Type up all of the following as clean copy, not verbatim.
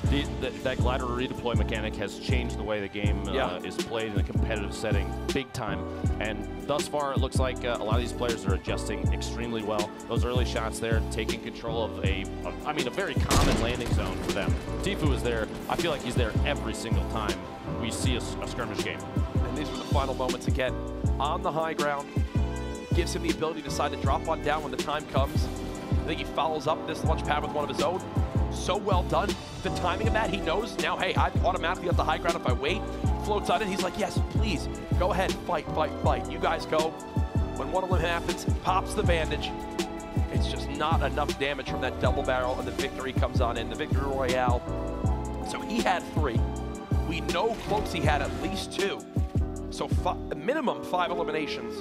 That glider redeploy mechanic has changed the way the game is played in a competitive setting big time. And thus far, it looks like a lot of these players are adjusting extremely well. Those early shots there, taking control of a very common landing zone for them. Tfue is there. I feel like he's there every single time we see a skirmish game. And these were the final moments again. On the high ground, gives him the ability to decide to drop one down when the time comes. I think he follows up this launch pad with one of his own. So well done. The timing of that, he knows now, hey, I automatically got the high ground if I wait. Floats on it, he's like, yes, please, go ahead, fight, fight, fight. You guys go. When one of them happens, pops the bandage. It's just not enough damage from that double barrel, and the victory comes on in, the victory royale. So he had 3. We know Cloaksy had at least 2. So minimum 5 eliminations,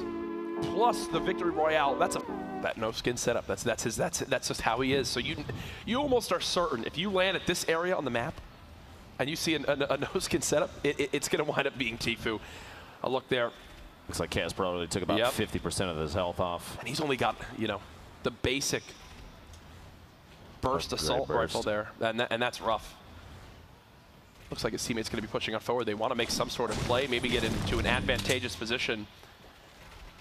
plus the victory royale. That's that no skin setup. That's just how he is. So you almost are certain if you land at this area on the map, and you see a no skin setup, it's going to wind up being Tfue. A look there. Looks like Kaz probably took about 50% of his health off, and he's only got the basic burst assault rifle there, and that's rough. Looks like his teammate's going to be pushing on forward. They want to make some sort of play, maybe get into an advantageous position.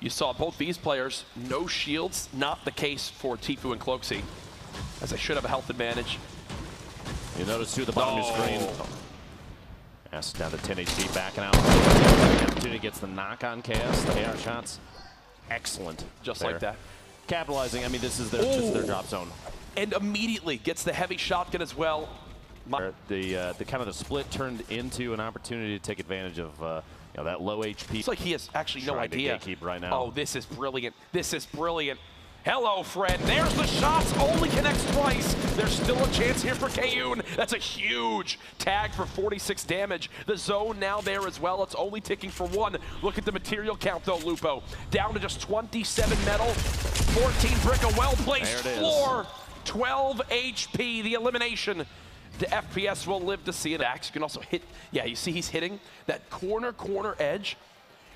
You saw both these players, no shields, not the case for Tfue and Cloaksy, as they should have a health advantage. You notice too at the bottom of your screen. Yes, down to 10 HP, backing out. The opportunity gets the knock on Chaos, the AR shots. Excellent. Just like that. Capitalizing, I mean, this is their drop zone. And immediately gets the heavy shotgun as well. The kind of the split turned into an opportunity to take advantage of that low HP. It's like he has actually no idea. To gatekeep right now. Oh, this is brilliant. This is brilliant. Hello, Fred. There's the shots. Only connects twice. There's still a chance here for Kayun. That's a huge tag for 46 damage. The zone now there as well. It's only ticking for 1. Look at the material count, though, Lupo. Down to just 27 metal, 14 brick, a well-placed floor. 12 HP, the elimination. The FPS will live to see it. Axe, you can also hit, you see he's hitting that corner edge.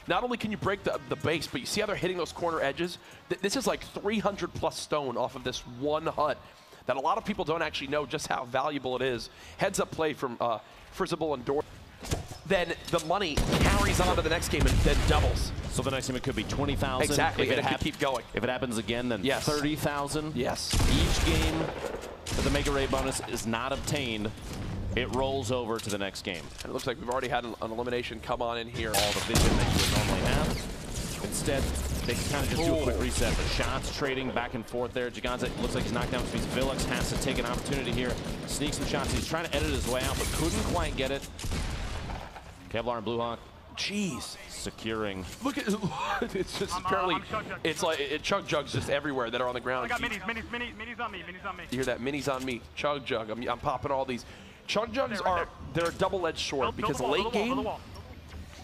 Not only can you break the base, but you see how they're hitting those corner edges? This is like 300 plus stone off of this one hut that a lot of people don't actually know just how valuable it is. Heads up play from Frizzable and Dor. Then the money carries on to the next game and then doubles. So the next game it could be 20,000. Exactly, and it could keep going. If it happens again, then 30,000. Yes. Each game that the Mega Raid bonus is not obtained, it rolls over to the next game. And it looks like we've already had an elimination come on in here. All the vision that you would normally have. Instead, they can kind of just do a quick reset. The shots trading back and forth there. Giganza looks like he's knocked down, which means Villix has to take an opportunity here. Sneak some shots. He's trying to edit his way out, but couldn't quite get it. Kevlar and Bluehawk. Jeez. Securing. Look at it's just apparently it's like chug jugs just everywhere that are on the ground. I got minis on me. You hear that? Minis on me. Chug jug. I'm popping all these. Chug jugs they're a double-edged sword because late game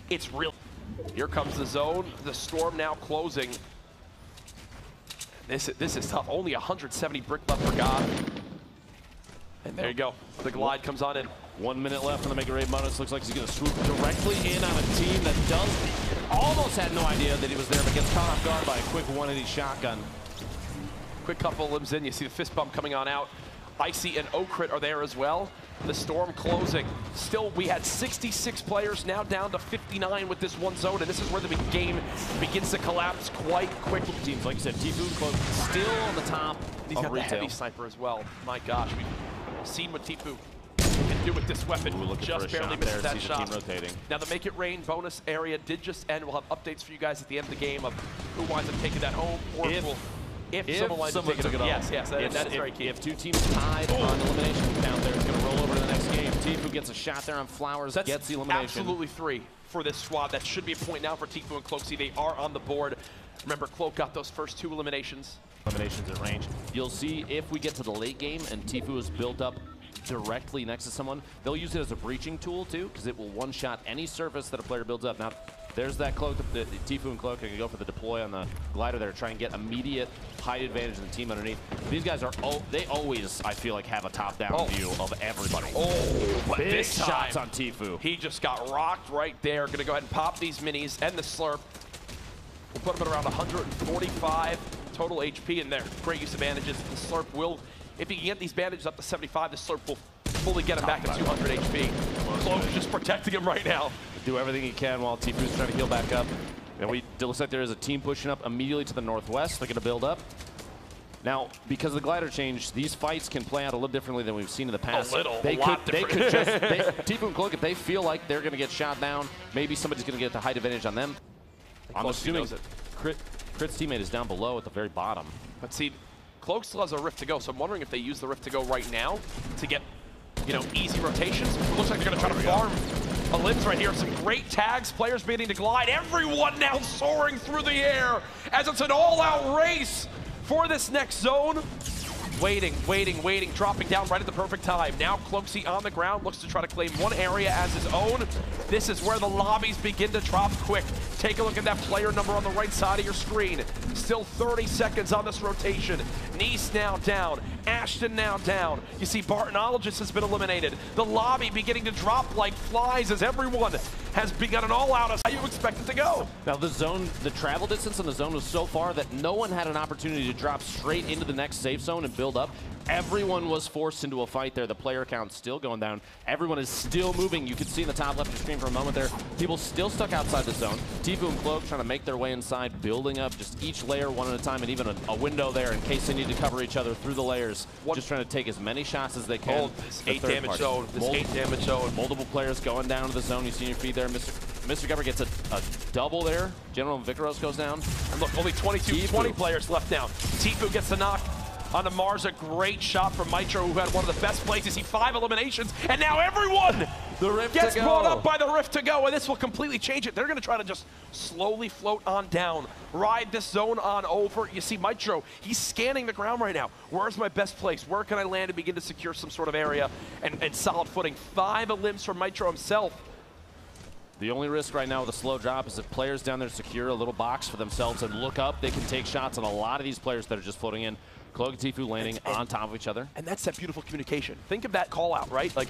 it's real. Here comes the zone. The storm now closing. This is tough. Only 170 brick left for God. And there you go. The glide comes on in. 1 minute left on the Mega Raid bonus. Looks like he's going to swoop directly in on a team that almost had no idea that he was there, but gets caught off guard by a quick 180 shotgun. Quick couple limbs in. You see the fist bump coming on out. Icy and Okrit are there as well. The storm closing. Still, we had 66 players, now down to 59 with this one zone, and this is where the game begins to collapse quite quickly. Teams, like you said, Tfue and Cloak still on the top. He's got the heavy sniper as well. My gosh, we've seen what Tfue can do with this weapon. Just barely missed that shot. Now the Make It Rain bonus area did just end. We'll have updates for you guys at the end of the game of who winds up taking that home, or if someone winds up taking it home. Yes, that is very key. If 2 teams tied on elimination count there, it's going to roll over to the next game. Tfue gets a shot there on Flowers, gets the elimination. Absolutely 3 for this squad. That should be a point now for Tfue and Cloaksy. They are on the board. Remember, Cloak got those first 2 eliminations. Eliminations at range. You'll see if we get to the late game and Tfue is built up directly next to someone, they'll use it as a breaching tool too, because it will one-shot any surface that a player builds up. Now, there's that Cloak. The Tfue and Cloak are going to go for the deploy on the glider there, try and get immediate height advantage of the team underneath. These guys are, they always, I feel like, have a top-down view of everybody. But big this shots on Tfue. He just got rocked right there. Going to go ahead and pop these minis and the slurp. We'll put him at around 145 total HP in there. Great use of bandages. The slurp will, if he can get these bandages up to 75, the slurp will fully get him back at 200 HP. Cloak just protecting him right now. Do everything he can while Tfue's trying to heal back up. And it looks like there is a team pushing up immediately to the northwest. They're going to build up. Now, because of the glider change, these fights can play out a little differently than we've seen in the past. A lot different. Tfue and Cloak, if they feel like they're going to get shot down, maybe somebody's going to get the height advantage on them. I'm assuming Crit's teammate is down below at the very bottom. But see, Cloak still has a rift to go, so I'm wondering if they use the rift to go right now to get, you know, easy rotations. It looks like they're going to try to farm a limbs right here. Some great tags, players beginning to glide. Everyone now soaring through the air as it's an all-out race for this next zone. Waiting, dropping down right at the perfect time. Now Cloaksy on the ground, looks to try to claim one area as his own. This is where the lobbies begin to drop quick. Take a look at that player number on the right side of your screen. Still 30 seconds on this rotation. Nice now down, Ashton now down. You see Bartonologist has been eliminated. The lobby beginning to drop like flies as everyone has begun an all-out as how you expect it to go. Now the zone, the travel distance in the zone was so far that no one had an opportunity to drop straight into the next safe zone and build up. Everyone was forced into a fight there. The player count still going down. Everyone is still moving. You can see in the top left of your screen for a moment there. People still stuck outside the zone. Tfue and Cloak trying to make their way inside, building up just each layer one at a time, and even a window there in case they need to cover each other through the layers. Just trying to take as many shots as they can. Oh, this 8 damage zone. This 8 damage zone. Multiple players going down to the zone. You see your feed there. Mr. Gubber gets a double there. General Vicaros goes down. And look, only 20 players left now. Tfue gets the knock onto Mars. A great shot from Mitro, who had one of the best plays. You see 5 eliminations, and now everyone gets brought up by the rift to go, and this will completely change it. They're going to try to just slowly float on down, ride this zone on over. You see Mitro, he's scanning the ground right now. Where's my best place? Where can I land and begin to secure some sort of area and solid footing? 5 elims from Mitro himself. The only risk right now with a slow drop is if players down there secure a little box for themselves and look up, they can take shots on a lot of these players that are just floating in. Cloak and Tfue landing on top of each other. And that's that beautiful communication. Think of that call out, right? Like,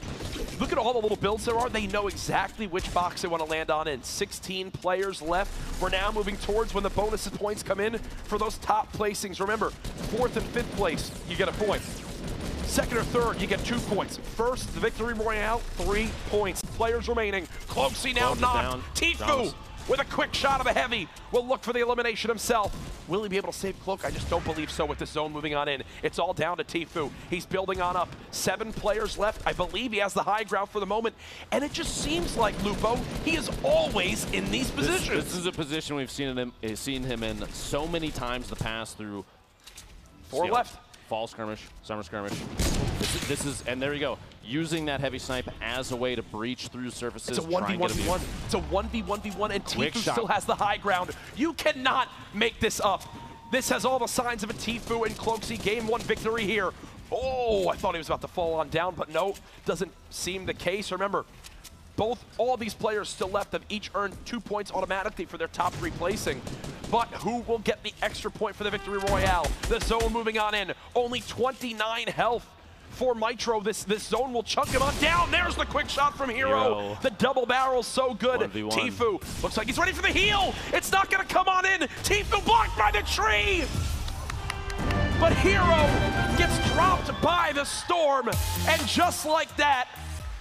look at all the little builds there are. They know exactly which box they want to land on in. 16 players left. We're now moving towards when the bonus points come in for those top placings. Remember, 4th and 5th place, you get a point. 2nd or 3rd, you get 2 points. 1st, the Victory Royale, 3 points. Players remaining. Cloaksy now knocked. Tfue with a quick shot of a heavy will look for the elimination himself. Will he be able to save Cloak? I just don't believe so with this zone moving on in. It's all down to Tfue. He's building on up. 7 players left. I believe he has the high ground for the moment. And it just seems like, Lupo, he is always in these positions. This is a position we've seen him in so many times in the past through 4 left. Fall skirmish, summer skirmish. This is, and there you go, using that heavy snipe as a way to breach through surfaces. It's a 1v1v1. It's a 1v1v1, and Tfue still has the high ground. You cannot make this up. This has all the signs of a Tfue and Cloaksy Game 1 victory here. Oh, I thought he was about to fall on down, but no, doesn't seem the case. Remember, all these players still left have each earned 2 points automatically for their top 3 placing. But who will get the extra point for the Victory Royale? The zone moving on in. Only 29 health for Mitro. This zone will chunk him on down. There's the quick shot from Hero. The double barrel's so good. 1v1. Tfue looks like he's ready for the heal. It's not going to come on in. Tfue blocked by the tree. But Hero gets dropped by the storm. And just like that,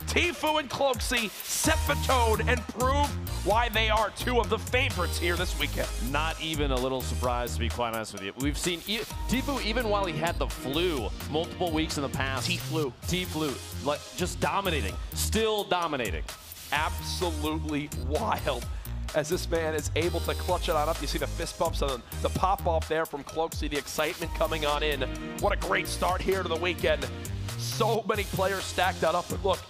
Tfue and Cloaksy set the tone and prove why they are 2 of the favorites here this weekend. Not even a little surprised, to be quite honest with you. We've seen Tfue, even while he had the flu multiple weeks in the past. Tfue, like, just dominating, still dominating. Absolutely wild as this man is able to clutch it on up. You see the fist bumps and the pop off there from Cloaksy, the excitement coming on in. What a great start here to the weekend. So many players stacked that up, but look,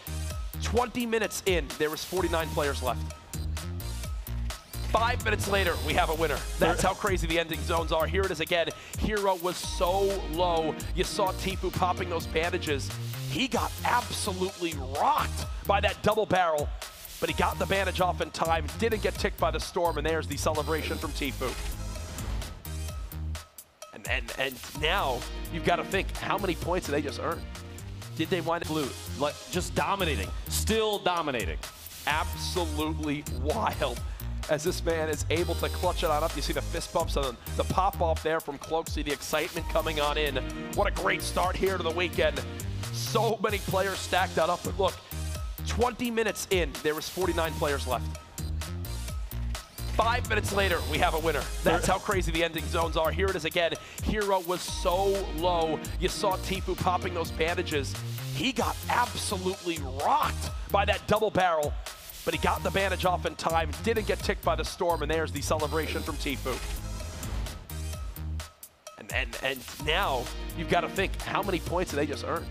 20 minutes in, there was 49 players left. 5 minutes later, we have a winner. That's how crazy the ending zones are. Here it is again. Hero was so low. You saw Tfue popping those bandages. He got absolutely rocked by that double barrel, but he got the bandage off in time, didn't get ticked by the storm, and there's the celebration from Tfue. And now, you've got to think, how many points did they just earn? Did they wind up blue? Like, just dominating, still dominating. Absolutely wild as this man is able to clutch it on up. You see the fist bumps and the pop off there from Cloaksy, the excitement coming on in. What a great start here to the weekend. So so many players stacked that up. But look, 20 minutes in, there was 49 players left. 5 minutes later, we have a winner. That's how crazy the ending zones are. Here it is again. Hero was so low. You saw Tfue popping those bandages. He got absolutely rocked by that double barrel, but he got the bandage off in time, didn't get ticked by the storm, and there's the celebration from Tfue. And now you've got to think, how many points did they just earn?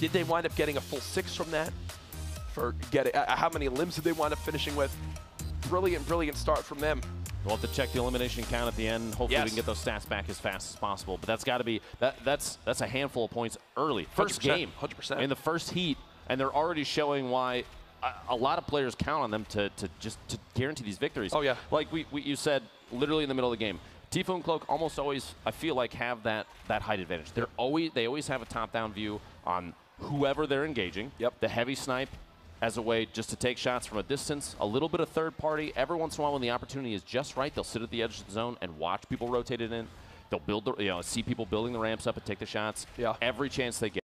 Did they wind up getting a full 6 from that? For getting, how many limbs did they wind up finishing with? Brilliant, brilliant start from them. We'll have to check the elimination count at the end. Hopefully we can get those stats back as fast as possible. But that's got to be, that's a handful of points early. First 100%, game, 100%. in the first heat, and they're already showing why a lot of players count on them to guarantee these victories. Oh yeah. Like you said, literally in the middle of the game. Tfue and Cloak almost always, I feel like, have that height advantage. They always have a top-down view on whoever they're engaging. Yep. The heavy snipe as a way just to take shots from a distance, a little bit of third party. Every once in a while when the opportunity is just right, they'll sit at the edge of the zone and watch people rotate it in. They'll build the, see people building the ramps up and take the shots. Yeah. Every chance they get.